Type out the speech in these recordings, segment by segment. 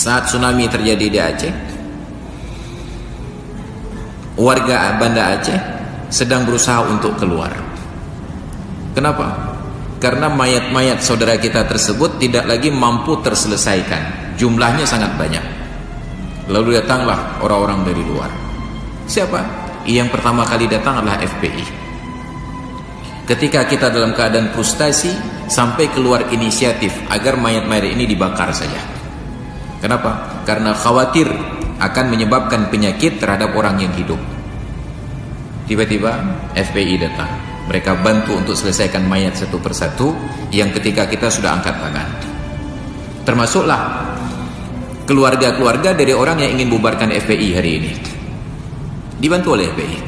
Saat tsunami terjadi di Aceh, warga Banda Aceh sedang berusaha untuk keluar. Kenapa? Karena mayat-mayat saudara kita tersebut tidak lagi mampu terselesaikan. Jumlahnya sangat banyak. Lalu datanglah orang-orang dari luar. Siapa? Yang pertama kali datang adalah FPI. Ketika kita dalam keadaan frustasi, sampai keluar inisiatif agar mayat-mayat ini dibakar saja. Kenapa? Karena khawatir akan menyebabkan penyakit terhadap orang yang hidup. Tiba-tiba FPI datang. Mereka bantu untuk selesaikan mayat satu persatu yang ketika kita sudah angkat tangan. Termasuklah keluarga-keluarga dari orang yang ingin bubarkan FPI hari ini. Dibantu oleh FPI.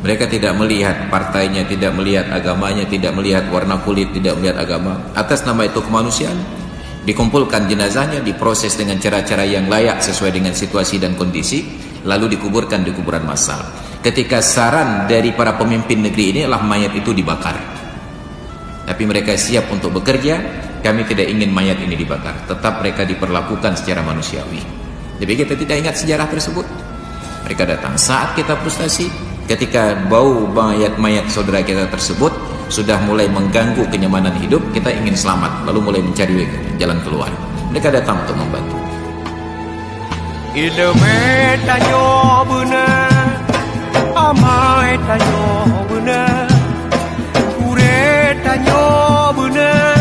Mereka tidak melihat partainya, tidak melihat agamanya, tidak melihat warna kulit, tidak melihat agama. Atas nama itu kemanusiaan, dikumpulkan jenazahnya, diproses dengan cara-cara yang layak sesuai dengan situasi dan kondisi, lalu dikuburkan di kuburan massal. Ketika saran dari para pemimpin negeri ini adalah mayat itu dibakar. Tapi mereka siap untuk bekerja. Kami tidak ingin mayat ini dibakar. Tetap mereka diperlakukan secara manusiawi. Jadi kita tidak ingat sejarah tersebut. Mereka datang saat kita frustasi, ketika bau mayat-mayat saudara kita tersebut sudah mulai mengganggu kenyamanan hidup, kita ingin selamat, lalu mulai mencari jalan keluar. Mereka datang untuk membantu. Ilme tanyo benar, amai tanyo benar, kure tanyo benar,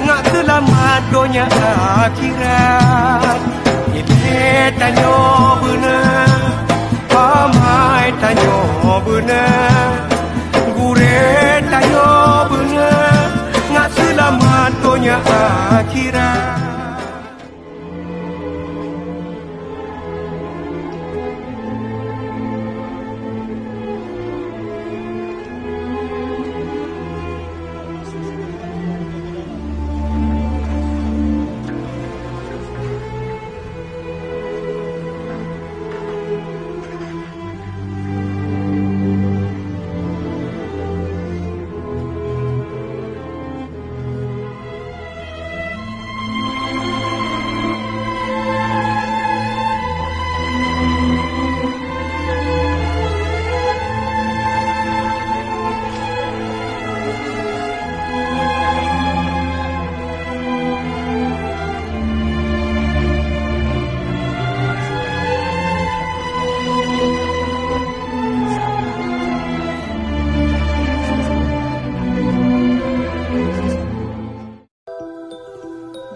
ngak selamat dunia akhirat. Ilme tanyo benar, amai tanyo benar, kure tanyo benar, ngak selamat dunia akhirat.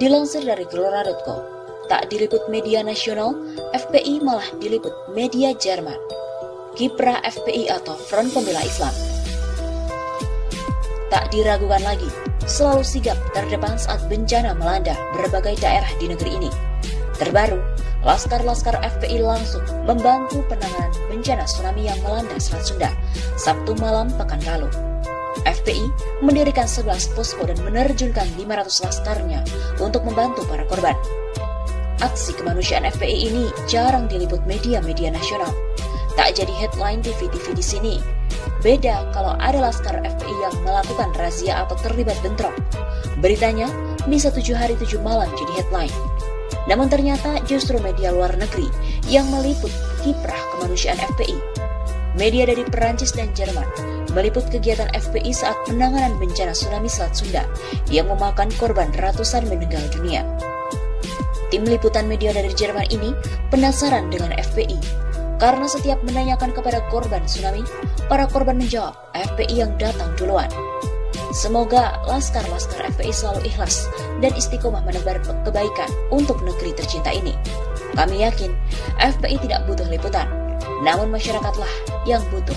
Dilansir dari Gelora.com, tak diliput media nasional, FPI malah diliput media Jerman. Kiprah FPI atau Front Pembela Islam tak diragukan lagi, selalu sigap terdepan saat bencana melanda berbagai daerah di negeri ini. Terbaru, laskar-laskar FPI langsung membantu penanganan bencana tsunami yang melanda Selat Sunda Sabtu malam pekan lalu. FPI mendirikan 11 posko dan menerjunkan 500 laskarnya untuk membantu para korban. Aksi kemanusiaan FPI ini jarang diliput media-media nasional. Tak jadi headline TV-TV di sini. Beda kalau ada laskar FPI yang melakukan razia atau terlibat bentrok. Beritanya bisa 7 hari 7 malam jadi headline. Namun ternyata justru media luar negeri yang meliput kiprah kemanusiaan FPI. Media dari Perancis dan Jerman meliput kegiatan FPI saat penanganan bencana tsunami Selat Sunda yang memakan korban ratusan meninggal dunia. Tim liputan media dari Jerman ini penasaran dengan FPI karena setiap menanyakan kepada korban tsunami, para korban menjawab FPI yang datang duluan. Semoga laskar-laskar FPI selalu ikhlas dan istiqomah menebar kebaikan untuk negeri tercinta ini. Kami yakin FPI tidak butuh liputan, namun masyarakatlah yang butuh